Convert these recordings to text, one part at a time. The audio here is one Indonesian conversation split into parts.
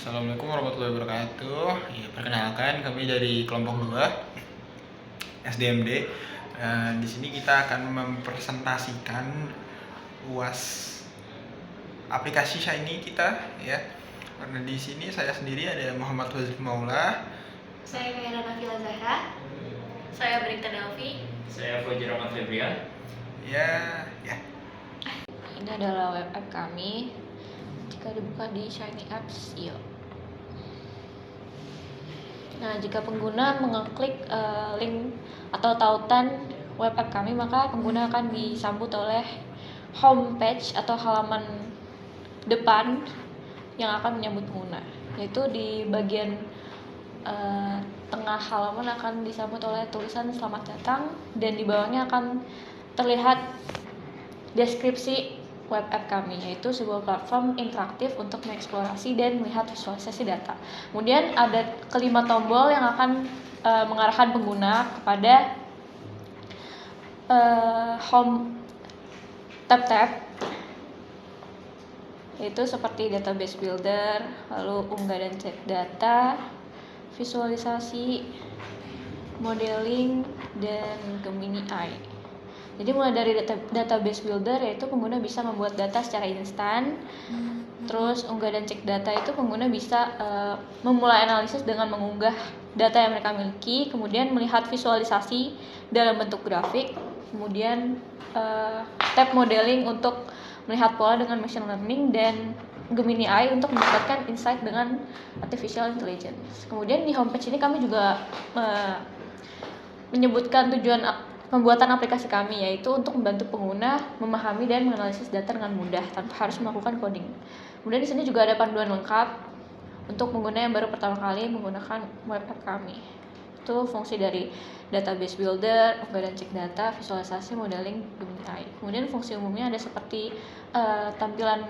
Assalamualaikum warahmatullahi wabarakatuh. Ya, perkenalkan kami dari kelompok 2 SDMD. Di sini kita akan mempresentasikan UAS aplikasi Shiny kita ya. Karena di sini saya sendiri ada Muhammad Wazif Maula. Saya Kaira Nafila Zahra. Saya Berikta Delvi. Saya Fauzi Rahmat Febrian. Ya. Ini adalah web app kami. Jika dibuka di Shiny Apps, yuk. Nah, jika pengguna mengeklik link atau tautan web app kami, maka pengguna akan disambut oleh homepage atau halaman depan yang akan menyambut pengguna. Yaitu di bagian tengah halaman akan disambut oleh tulisan selamat datang, dan di bawahnya akan terlihat deskripsi web app kami, yaitu sebuah platform interaktif untuk mengeksplorasi dan melihat visualisasi data. Kemudian ada kelima tombol yang akan mengarahkan pengguna kepada home tab-tab, yaitu seperti database builder, lalu unggah dan cek data, visualisasi, modeling, dan Gemini AI. Jadi mulai dari database builder, yaitu pengguna bisa membuat data secara instan. Terus unggah dan cek data itu pengguna bisa memulai analisis dengan mengunggah data yang mereka miliki, kemudian melihat visualisasi dalam bentuk grafik, kemudian tab modeling untuk melihat pola dengan machine learning, dan Gemini AI untuk mendapatkan insight dengan artificial intelligence. Kemudian di homepage ini kami juga menyebutkan tujuan pembuatan aplikasi kami, yaitu untuk membantu pengguna memahami dan menganalisis data dengan mudah tanpa harus melakukan coding. Kemudian di sini juga ada panduan lengkap untuk pengguna yang baru pertama kali menggunakan web app kami. Itu fungsi dari database builder, unggah dan cek data, visualisasi, modeling, Gemini AI. Kemudian fungsi umumnya ada seperti tampilan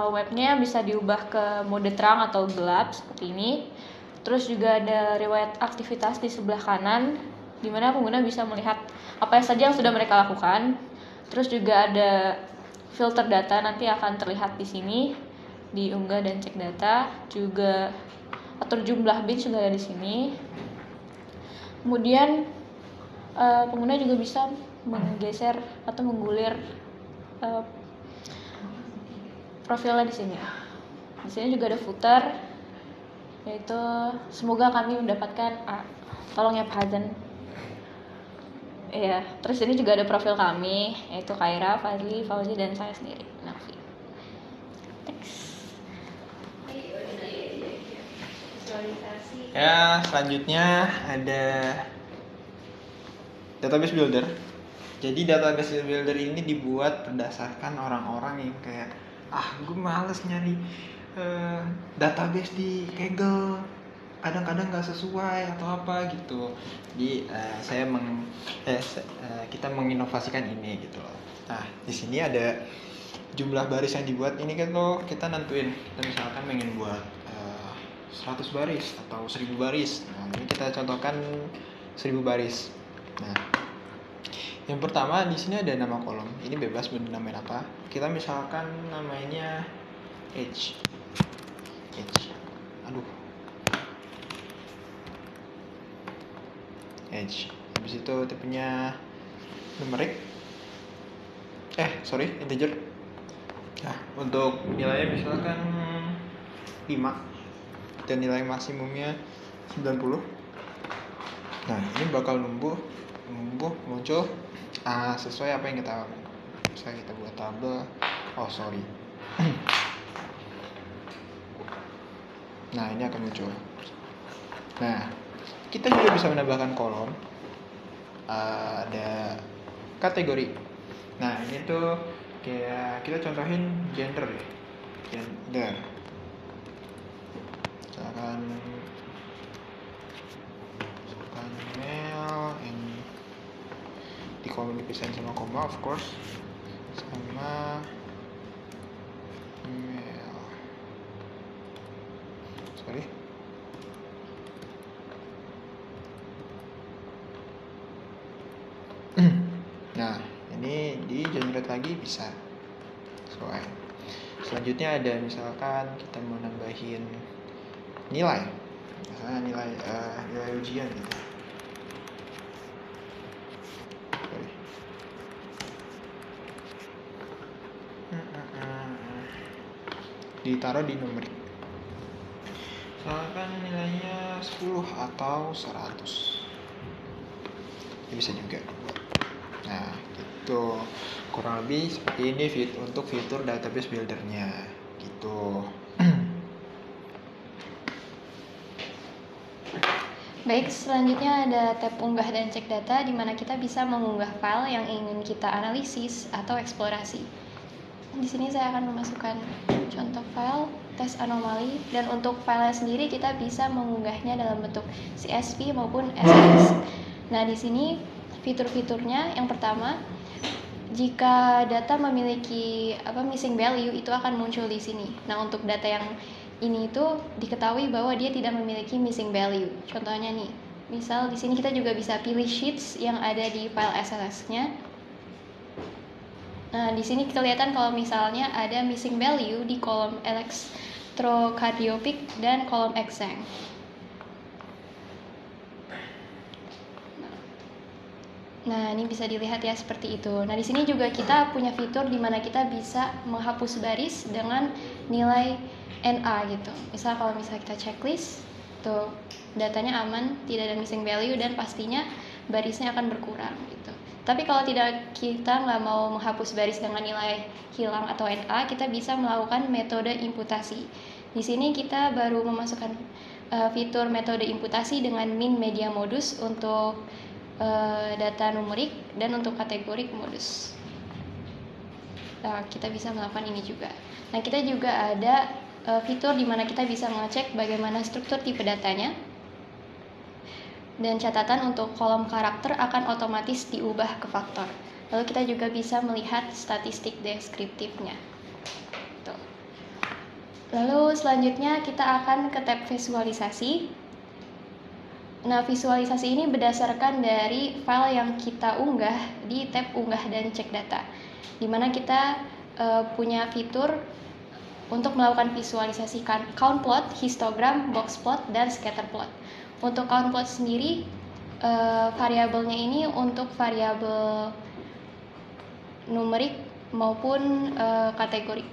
webnya bisa diubah ke mode terang atau gelap seperti ini. Terus juga ada riwayat aktivitas di sebelah kanan, di mana pengguna bisa melihat apa saja yang sudah mereka lakukan. Terus juga ada filter data, nanti akan terlihat di sini di unggah dan cek data. Juga atur jumlah bits juga ada di sini. Kemudian pengguna juga bisa menggeser atau menggulir profilnya di sini. Di sini juga ada footer, yaitu semoga kami mendapatkan tolong ya Pak Hazan. Iya, terus ini juga ada profil kami, yaitu Kaira, Fadli, Fauzi, dan saya sendiri, Nafi. Ya, selanjutnya ada database builder. Jadi database builder ini dibuat berdasarkan orang-orang yang kayak gue males nyari database di Kaggle, kadang-kadang nggak sesuai atau apa gitu. Jadi kita menginovasikan ini gitu loh. Nah, di sini ada jumlah baris yang dibuat. Ini kan kita nentuin, kita misalkan pengen buat 100 baris atau 1000 baris. Nah, ini kita contohkan 1000 baris. Nah, yang pertama di sini ada nama kolom. Ini bebas mau dinamain apa. Kita misalkan namanya Edge. Edge. Habis itu tipenya numerik. Integer. Nah, untuk nilainya misalkan 5 dan nilai maksimumnya 90. Nah, ini bakal numbuh muncul sesuai apa yang kita lakukan. Misalnya kita buat tabel. Nah, ini akan muncul. Nah, kita juga bisa menambahkan kolom. Ada kategori. Nah, ini tuh kayak kita contohin gender ya. Gender. Misalkan male, yang di kolom dipisahin sama koma, of course, sama male. Nah, ini di generate lagi bisa. Selanjutnya ada misalkan kita mau nambahin nilai, misalnya nilai ujian gitu. Sorry. Ditaruh di numerik. Misalkan nilainya 10 atau 100. Ini bisa juga buat. Nah, gitu. Kurang lebih seperti ini untuk fitur database buildernya gitu. Baik, selanjutnya ada tab unggah dan cek data di mana kita bisa mengunggah file yang ingin kita analisis atau eksplorasi. Di sini saya akan memasukkan contoh file tes anomali, dan untuk filenya sendiri kita bisa mengunggahnya dalam bentuk CSV maupun SVG. Nah, di sini fitur-fiturnya yang pertama, jika data memiliki missing value itu akan muncul di sini. Nah, untuk data yang ini itu diketahui bahwa dia tidak memiliki missing value. Contohnya nih, misal di sini kita juga bisa pilih sheets yang ada di file SLS-nya. Nah, di sini kelihatan kalau misalnya ada missing value di kolom electrocardiopic dan kolom exam. Nah, ini bisa dilihat ya seperti itu. Nah, di sini juga kita punya fitur di mana kita bisa menghapus baris dengan nilai NA gitu. Misal kalau misalnya kita checklist, tuh datanya aman, tidak ada missing value, dan pastinya barisnya akan berkurang gitu. Tapi kalau kita nggak mau menghapus baris dengan nilai hilang atau NA, kita bisa melakukan metode imputasi. Di sini kita baru memasukkan fitur metode imputasi dengan min media modus untuk data numerik dan untuk kategorik modus. Nah, kita bisa melakukan ini juga. Nah, kita juga ada fitur di mana kita bisa mengecek bagaimana struktur tipe datanya, dan catatan untuk kolom karakter akan otomatis diubah ke faktor. Lalu kita juga bisa melihat statistik deskriptifnya. Tuh. Lalu selanjutnya kita akan ke tab visualisasi. Nah, visualisasi ini berdasarkan dari file yang kita unggah di tab unggah dan cek data, di mana kita punya fitur untuk melakukan visualisasi count plot, histogram, box plot, dan scatter plot. Untuk count plot sendiri, variabelnya ini untuk variabel numerik maupun kategorik.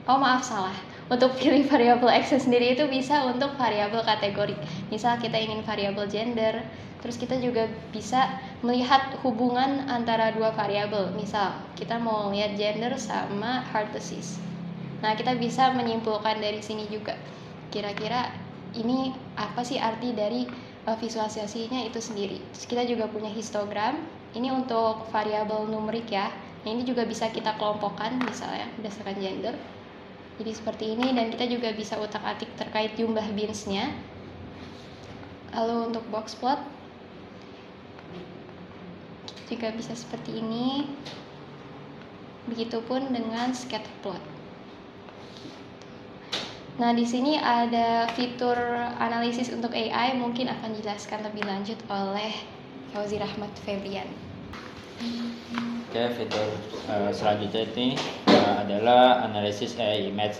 Oh maaf, salah. Untuk pilih variabel X sendiri itu bisa untuk variabel kategorik. Misal kita ingin variabel gender, terus kita juga bisa melihat hubungan antara dua variabel. Misal kita mau lihat gender sama heart disease. Nah, kita bisa menyimpulkan dari sini juga kira-kira ini apa sih arti dari visualisasinya itu sendiri. Terus kita juga punya histogram. Ini untuk variabel numerik ya. Nah, ini juga bisa kita kelompokkan misalnya berdasarkan gender. Jadi seperti ini, dan kita juga bisa utak-atik terkait jumlah bins-nya. Lalu untuk box plot juga bisa seperti ini. Begitupun dengan scatter plot. Nah, di sini ada fitur analisis untuk AI, mungkin akan dijelaskan lebih lanjut oleh Fauzi Rahmat Febrian. Oke, fitur selanjutnya ini adalah analisis AI image.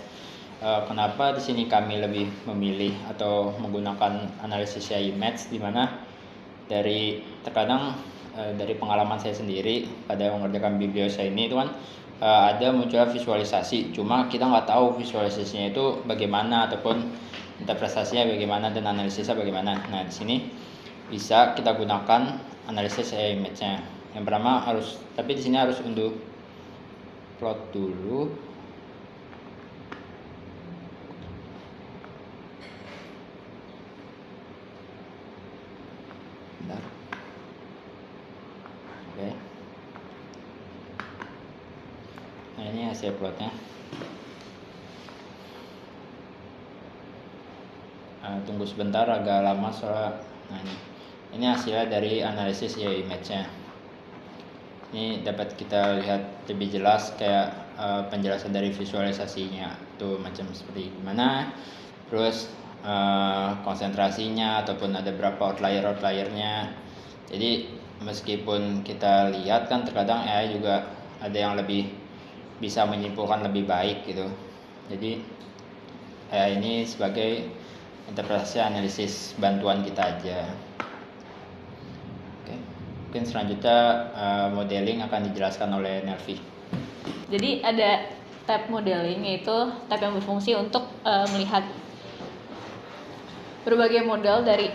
Kenapa di sini kami lebih memilih atau menggunakan analisis AI image, di mana terkadang dari pengalaman saya sendiri pada mengerjakan bibliosa ini itu kan ada muncul visualisasi, cuma kita nggak tahu visualisasinya itu bagaimana ataupun interpretasinya bagaimana dan analisisnya bagaimana. Nah, di sini bisa kita gunakan analisis AI image-nya. Yang pertama tapi di sini harus unduh plot dulu. Bentar. Oke. Nah, ini hasil plotnya. Tunggu sebentar, agak lama soalnya. Nah, ini hasilnya dari analisis AI image-nya. Ini dapat kita lihat lebih jelas kayak penjelasan dari visualisasinya itu macam seperti gimana, terus konsentrasinya ataupun ada berapa outlier-nya. Jadi meskipun kita lihat kan terkadang AI juga ada yang lebih bisa menyimpulkan lebih baik gitu. Jadi AI ini sebagai interpretasi analisis bantuan kita aja. Oke, mungkin selanjutnya modeling akan dijelaskan oleh Nelvi. Jadi ada tab modeling, yaitu tab yang berfungsi untuk melihat berbagai model dari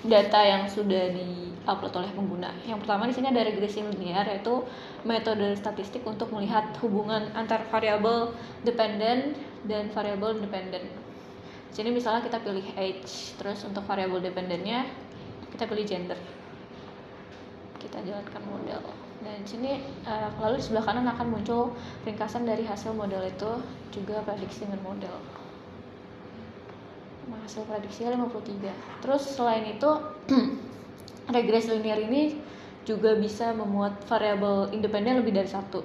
data yang sudah di-upload oleh pengguna. Yang pertama di sini ada regresi linear, yaitu metode statistik untuk melihat hubungan antar variabel dependent dan variabel independent. Di sini misalnya kita pilih age, terus untuk variabel dependentnya kita pilih gender. Kita jalankan model. Dan di sini lalu di sebelah kanan akan muncul ringkasan dari hasil model itu, juga prediksi dengan model. Nah, hasil prediksinya 53. Terus selain itu regresi linear ini juga bisa memuat variabel independen lebih dari satu.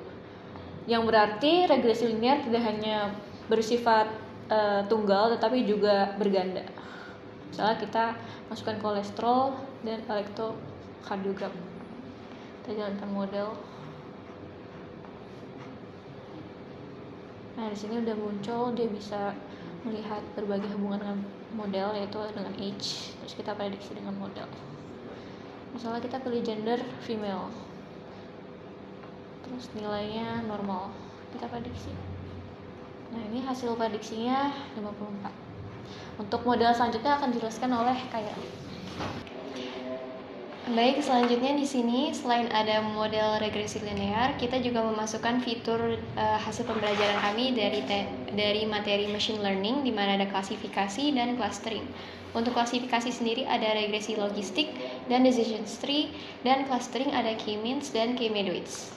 Yang berarti regresi linear tidak hanya bersifat tunggal tetapi juga berganda. Misalnya kita masukkan kolesterol dan elektrokardiogram. Kita jalankan model. Nah, di sini udah muncul, dia bisa melihat berbagai hubungan dengan model, yaitu dengan age. Terus kita prediksi dengan model. Misalnya kita pilih gender female. Terus nilainya normal. Kita prediksi. Nah, ini hasil prediksinya 54. Untuk model selanjutnya akan dijelaskan oleh Kaya. Baik, selanjutnya di sini selain ada model regresi linear, kita juga memasukkan fitur hasil pembelajaran kami dari materi machine learning, di mana ada klasifikasi dan clustering. Untuk klasifikasi sendiri ada regresi logistik dan decision tree, dan clustering ada k-means dan k-medoids.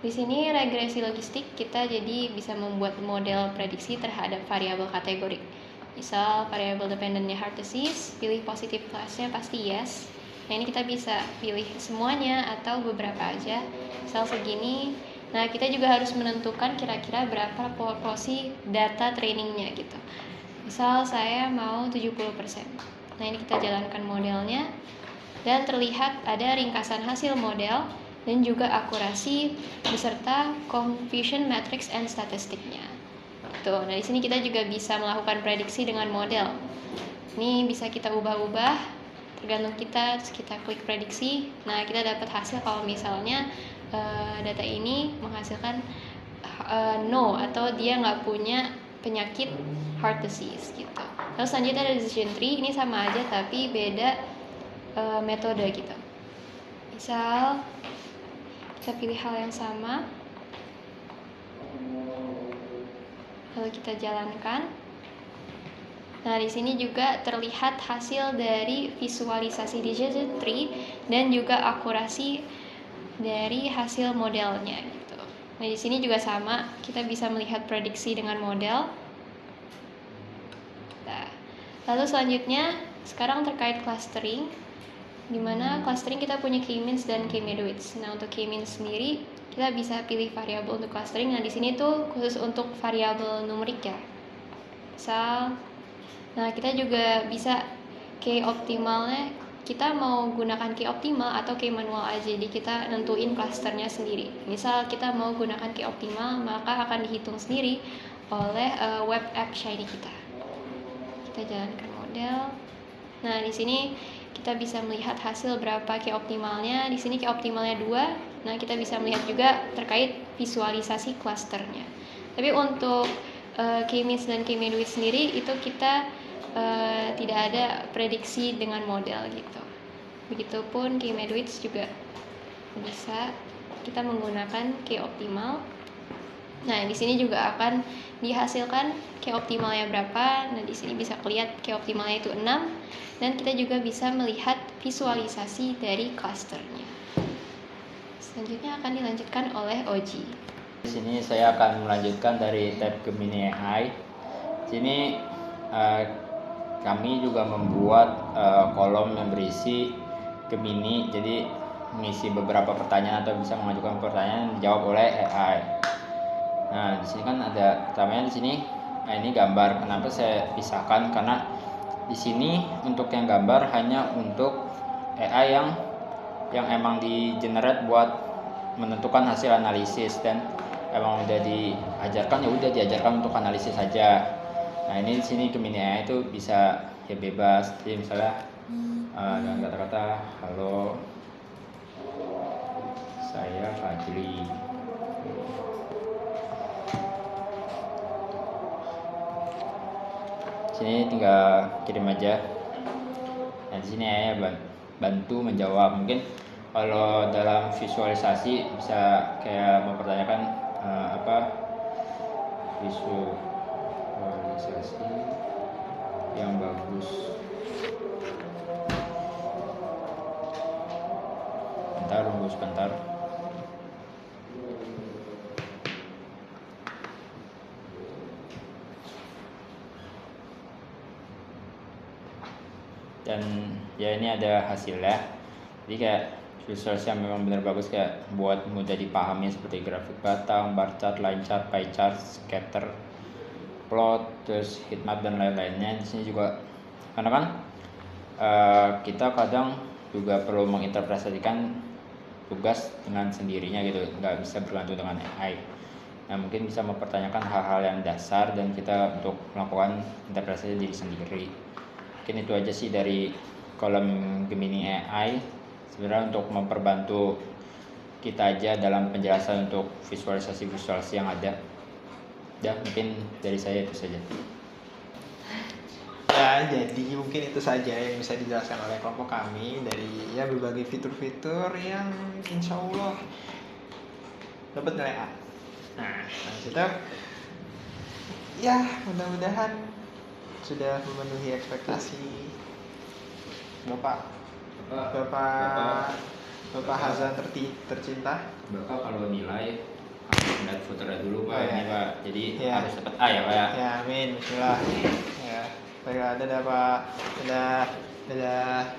Di sini regresi logistik kita jadi bisa membuat model prediksi terhadap variabel kategorik. Misal variabel dependentnya hard disease, pilih positive class-nya pasti yes. Nah, ini kita bisa pilih semuanya atau beberapa aja, misal segini. Nah, kita juga harus menentukan kira-kira berapa proporsi data trainingnya gitu. Misal saya mau 70%. Nah, ini kita jalankan modelnya, dan terlihat ada ringkasan hasil model dan juga akurasi beserta confusion matrix and statistiknya. Tuh, nah di sini kita juga bisa melakukan prediksi dengan model. Ini bisa kita ubah-ubah tergantung kita, terus kita klik prediksi. Nah, kita dapat hasil kalau misalnya data ini menghasilkan no, atau dia nggak punya penyakit heart disease gitu. Terus selanjutnya ada decision tree, ini sama aja tapi beda metode gitu. Misal kita pilih hal yang sama, lalu kita jalankan. Nah, di sini juga terlihat hasil dari visualisasi decision tree dan juga akurasi dari hasil modelnya gitu. Nah, di sini juga sama, kita bisa melihat prediksi dengan model. Nah, lalu selanjutnya sekarang terkait clustering, di mana clustering kita punya k-means dan k-medoids. Nah, untuk k-means sendiri kita bisa pilih variabel untuk clustering. Nah, di sini tuh khusus untuk variabel numerik ya. Misal, nah kita juga bisa key optimalnya, kita mau gunakan key optimal atau key manual aja. Jadi kita nentuin clusternya sendiri. Misal kita mau gunakan key optimal, maka akan dihitung sendiri oleh web app Shiny kita. Kita jalankan model. Nah, di sini kita bisa melihat hasil berapa key optimalnya. Di sini key optimalnya 2. Nah, kita bisa melihat juga terkait visualisasi clusternya. Tapi untuk k-means dan k-medoids sendiri itu kita tidak ada prediksi dengan model gitu. Begitupun k-medoids juga bisa kita menggunakan k optimal. Nah, di sini juga akan dihasilkan k optimalnya berapa. Nah, di sini bisa kelihatan k optimalnya itu 6, dan kita juga bisa melihat visualisasi dari clusternya. Selanjutnya akan dilanjutkan oleh Oji. Di sini saya akan melanjutkan dari tab Gemini AI. Di sini kami juga membuat kolom yang berisi Gemini, jadi mengisi beberapa pertanyaan atau bisa mengajukan pertanyaan yang dijawab oleh AI. Nah, di sini kan ada pertamanya di sini. Nah, ini gambar. Kenapa saya pisahkan? Karena di sini untuk yang gambar hanya untuk AI yang emang di generate buat menentukan hasil analisis, dan emang udah diajarkan ya udah diajarkan untuk analisis saja. Nah ini di sini Gemini AI itu bisa ya bebas, jadi misalnya dengan kata-kata halo saya Fadli, sini tinggal kirim aja. Nah di sini AI bantu menjawab. Mungkin kalau dalam visualisasi bisa kayak mempertanyakan apa visualisasi yang bagus. Bentar, tunggu sebentar. Dan ya ini ada hasilnya. Jadi kayak visualisasi yang memang benar bagus, kayak buat mudah dipahami seperti grafik batang, bar chart, line chart, pie chart, scatter plot, terus heat map dan lain-lainnya. Di sini juga karena kan kita kadang juga perlu menginterpretasikan tugas dengan sendirinya gitu, nggak bisa bergantung dengan AI. Nah mungkin bisa mempertanyakan hal-hal yang dasar dan kita untuk melakukan interpretasi diri sendiri. Mungkin itu aja sih dari kolom Gemini AI, sebenarnya untuk memperbantu kita aja dalam penjelasan untuk visualisasi yang ada. Ya mungkin dari saya itu saja. Ya, jadi mungkin itu saja yang bisa dijelaskan oleh kelompok kami dari ya berbagai fitur-fitur yang insya Allah dapat nilai A. Nah, kita ya mudah-mudahan sudah memenuhi ekspektasi Bapak Hazan tercinta. Bapak kalau nilai lihat fotonya dulu Pak, Oh, ini ya. Pak. Jadi Ya. harus dapat A ya Pak ya. Ya, amin. Bismillah. Ya, baiklah, dadah Pak. Dadah. Dadah.